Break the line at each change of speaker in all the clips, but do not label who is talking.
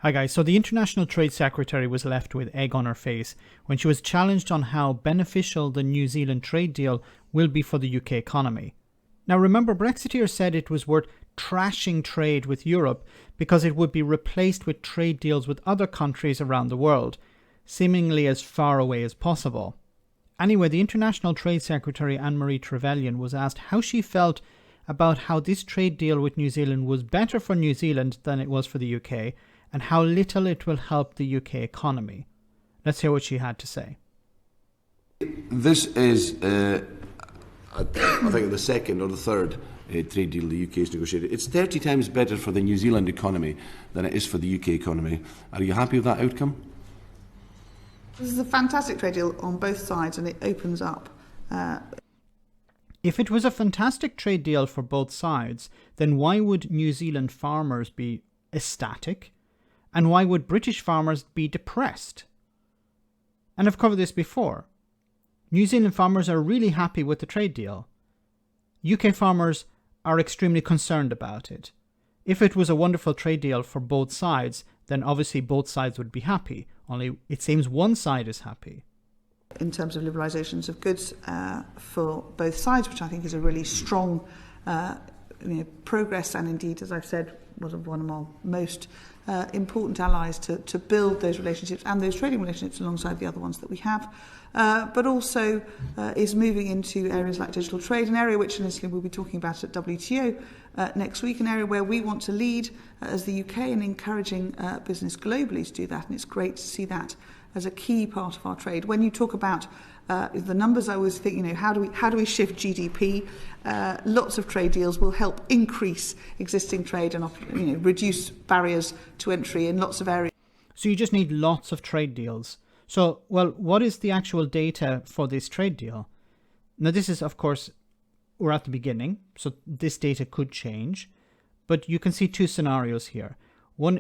Hi guys, so the International Trade Secretary was left with egg on her face when she was challenged on how beneficial the New Zealand trade deal will be for the UK economy. Now remember, Brexiteers said it was worth trashing trade with Europe because it would be replaced with trade deals with other countries around the world, seemingly as far away as possible. Anyway, the International Trade Secretary Anne-Marie Trevelyan was asked how she felt about how this trade deal with New Zealand was better for New Zealand than it was for the UK, and how little it will help the UK economy. Let's hear what she had to say.
This is, I think, the second or the third trade deal the UK has negotiated. It's 30 times better for the New Zealand economy than it is for the UK economy. Are you happy with that outcome?
This is a fantastic trade deal on both sides, and it opens up.
If it was a fantastic trade deal for both sides, then why would New Zealand farmers be ecstatic? And why would British farmers be depressed? And I've covered this before. New Zealand farmers are really happy with the trade deal. UK farmers are extremely concerned about it. If it was a wonderful trade deal for both sides, then obviously both sides would be happy. Only it seems one side is happy.
In terms of liberalisations of goods for both sides, which I think is a really strong progress, and indeed, as I've said, was one of our most important allies to build those relationships and those trading relationships alongside the other ones that we have, but also is moving into areas like digital trade, an area which initially we'll be talking about at WTO next week, an area where we want to lead as the UK in encouraging business globally to do that, and it's great to see that as a key part of our trade. When you talk about the numbers, I always think, how do we shift GDP? Lots of trade deals will help increase existing trade and reduce barriers to entry in lots of areas.
So you just need lots of trade deals. So, well, what is the actual data for this trade deal? Now, this is, of course, we're at the beginning, so this data could change, but you can see two scenarios here.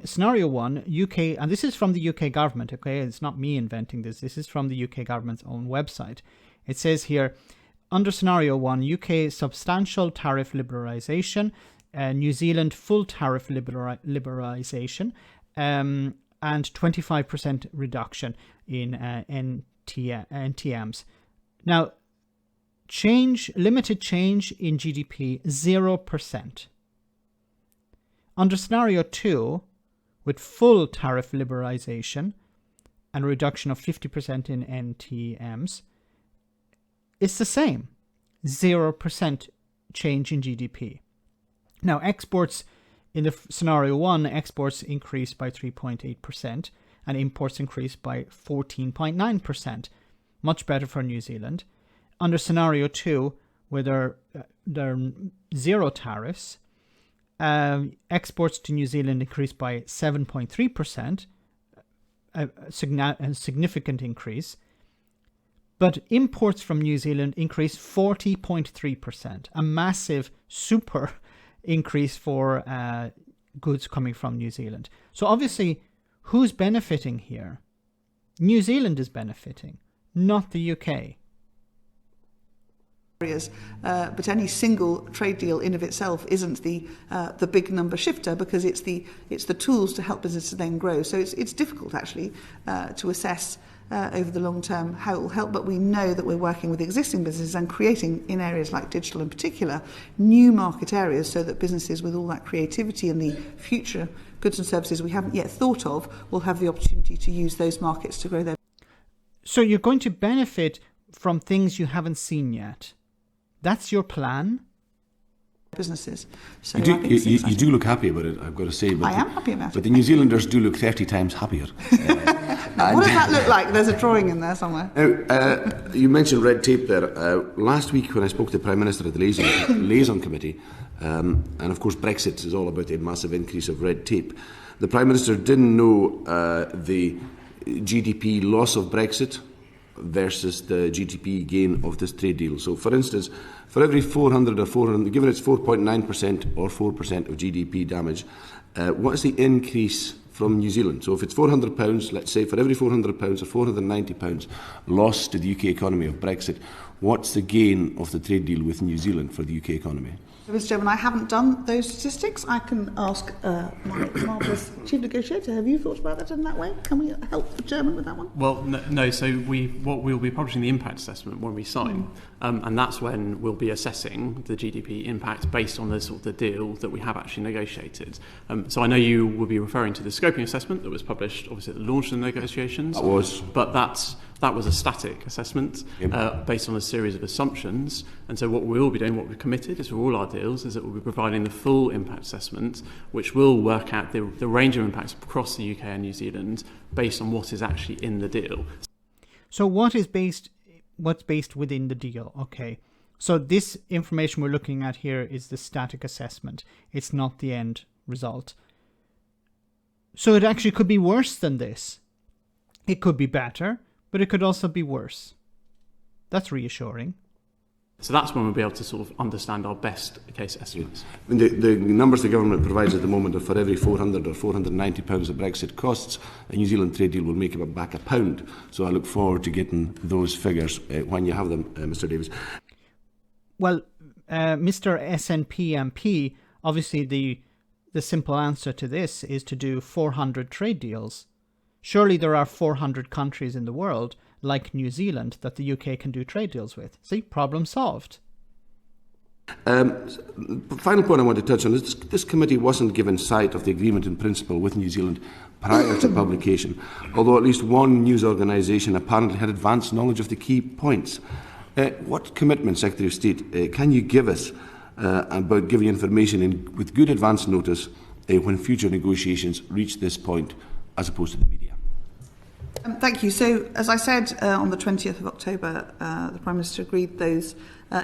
Scenario one, UK, and this is from the UK government, okay? It's not me inventing this. This is from the UK government's own website. It says here, under scenario one, UK substantial tariff liberalisation, New Zealand full tariff liberalisation, and 25% reduction in NTMs. Now, limited change in GDP, 0%. Under scenario two, with full tariff liberalisation and a reduction of 50% in NTMs, it's the same, 0% change in GDP. Now, exports in the scenario one, exports increased by 3.8% and imports increased by 14.9%, much better for New Zealand. Under scenario two, where there are zero tariffs, exports to New Zealand increased by 7.3%, a significant increase, but imports from New Zealand increased 40.3%, a massive super increase for goods coming from New Zealand. So obviously, who's benefiting here? New Zealand is benefiting, not the UK.
But any single trade deal in of itself isn't the big number shifter, because it's the tools to help businesses then grow. So it's difficult actually to assess over the long term how it will help, but we know that we're working with existing businesses and creating, in areas like digital in particular, new market areas so that businesses with all that creativity and the future goods and services we haven't yet thought of will have the opportunity to use those markets to grow their.
So you're going to benefit from things you haven't seen yet. That's your plan?
Businesses. So
you do look happy about it, I've got to say. But
I am happy about it.
But the New Zealanders do look 30 times happier.
Now, what does that look like? There's a drawing in there somewhere.
Now, you mentioned red tape there. Last week when I spoke to the Prime Minister at the Liaison Committee, and of course Brexit is all about a massive increase of red tape, the Prime Minister didn't know the GDP loss of Brexit versus the GDP gain of this trade deal. So, for instance, for every 400 or 400, given it's 4.9% or 4% of GDP damage, what is the increase from New Zealand? So if it's £400, let's say for every £400 or £490 loss to the UK economy of Brexit, what's the gain of the trade deal with New Zealand for the UK economy?
Mr. Chairman, I haven't done those statistics. I can ask my marvellous chief negotiator. Have you thought about that in that way? Can we help the chairman with that one?
Well, no. So we'll be publishing the impact assessment when we sign, and that's when we'll be assessing the GDP impact based on the sort of the deal that we have actually negotiated. So I know you will be referring to the scoping assessment that was published, obviously, at the launch of the negotiations.
That was.
But that was a static assessment based on a series of assumptions. And so what we'll be doing, what we've committed is for all our deals, is that we'll be providing the full impact assessment, which will work out the range of impacts across the UK and New Zealand based on what is actually in the deal.
So what's based within the deal? Okay. So this information we're looking at here is the static assessment. It's not the end result. So it actually could be worse than this. It could be better, but it could also be worse. That's reassuring.
So that's when we'll be able to sort of understand our best case estimates.
I mean, the numbers the government provides at the moment are for every £400 or £490 that Brexit costs, a New Zealand trade deal will make it back £1. So I look forward to getting those figures when you have them, Mr Davis.
Well, Mr SNP MP, obviously the simple answer to this is to do 400 trade deals. Surely there are 400 countries in the world, like New Zealand, that the UK can do trade deals with. See, problem solved.
Final point I want to touch on is this committee wasn't given sight of the agreement in principle with New Zealand prior to publication, although at least one news organisation apparently had advanced knowledge of the key points. What commitment, Secretary of State, can you give us about giving information with good advance notice when future negotiations reach this point, as opposed to the media?
Thank you. So, as I said, on the 20th of October, the Prime Minister agreed those,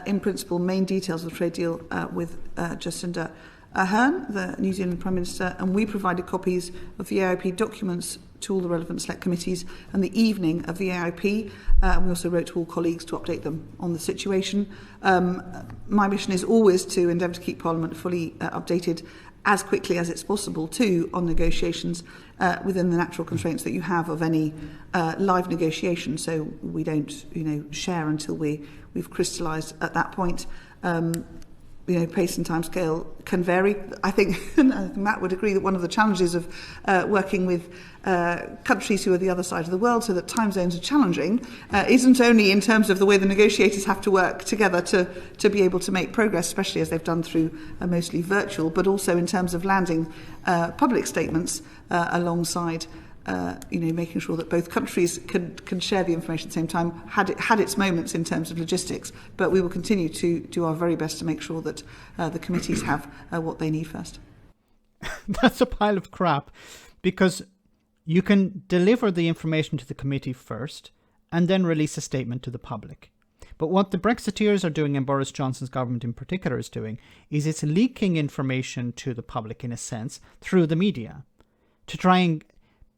in principle, main details of the trade deal with Jacinda Ardern, the New Zealand Prime Minister, and we provided copies of the AIP documents to all the relevant select committees on the evening of the AIP. We also wrote to all colleagues to update them on the situation. My mission is always to endeavour to keep Parliament fully updated as quickly as it's possible too on negotiations within the natural constraints that you have of any live negotiation. So we don't, share until we've crystallised at that point. Pace and timescale can vary. I think Matt would agree that one of the challenges of working with countries who are the other side of the world, so that time zones are challenging, isn't only in terms of the way the negotiators have to work together to be able to make progress, especially as they've done through mostly virtual, but also in terms of landing public statements alongside making sure that both countries can share the information at the same time had its moments in terms of logistics. But we will continue to do our very best to make sure that the committees have what they need first.
That's a pile of crap, because you can deliver the information to the committee first and then release a statement to the public. But what the Brexiteers are doing, and Boris Johnson's government in particular is doing, is it's leaking information to the public, in a sense, through the media to try and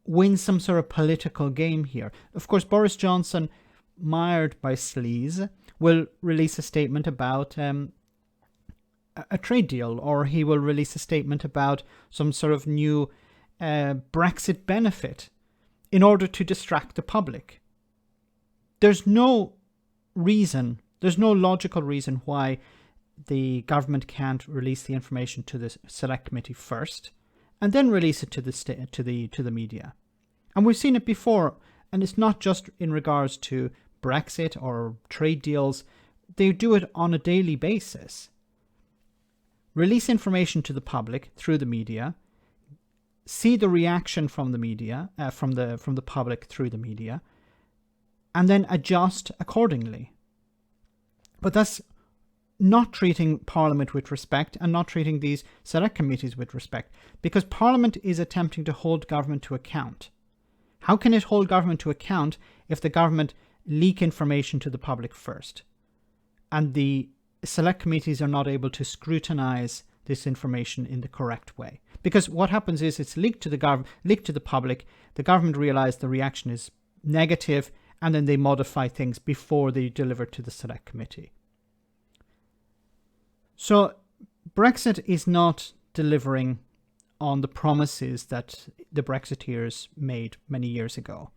win some sort of political game here. Of course, Boris Johnson, mired by sleaze, will release a statement about a trade deal, or he will release a statement about some sort of new Brexit benefit in order to distract the public. There's no logical reason why the government can't release the information to the select committee first and then release it to the media. And we've seen it before, and it's not just in regards to Brexit or trade deals. They do it on a daily basis. Release information to the public through the media, see the reaction from the media, from the public through the media, and then adjust accordingly. But that's not treating Parliament with respect and not treating these select committees with respect, because Parliament is attempting to hold government to account. How can it hold government to account if the government leak information to the public first and the select committees are not able to scrutinise this information in the correct way? Because what happens is it's leaked to the public, the government realise the reaction is negative, and then they modify things before they deliver to the select committee. So Brexit is not delivering on the promises that the Brexiteers made many years ago.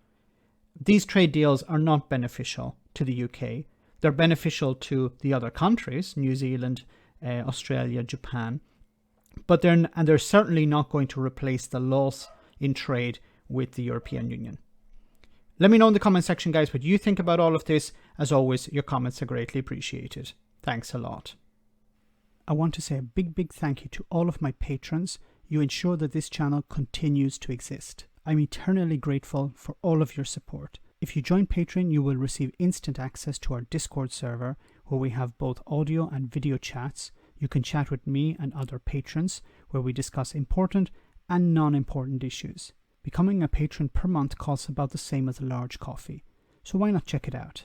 These trade deals are not beneficial to the UK. They're beneficial to the other countries, New Zealand, Australia, Japan. But they're certainly not going to replace the loss in trade with the European Union. Let me know in the comment section, guys, what you think about all of this. As always, your comments are greatly appreciated. Thanks a lot. I want to say a big thank you to all of my patrons. You ensure that this channel continues to exist. I'm eternally grateful for all of your support. If you join Patreon, you will receive instant access to our Discord server, where we have both audio and video chats. You can chat with me and other patrons, where we discuss important and non-important issues. Becoming a patron per month costs about the same as a large coffee, so why not check it out?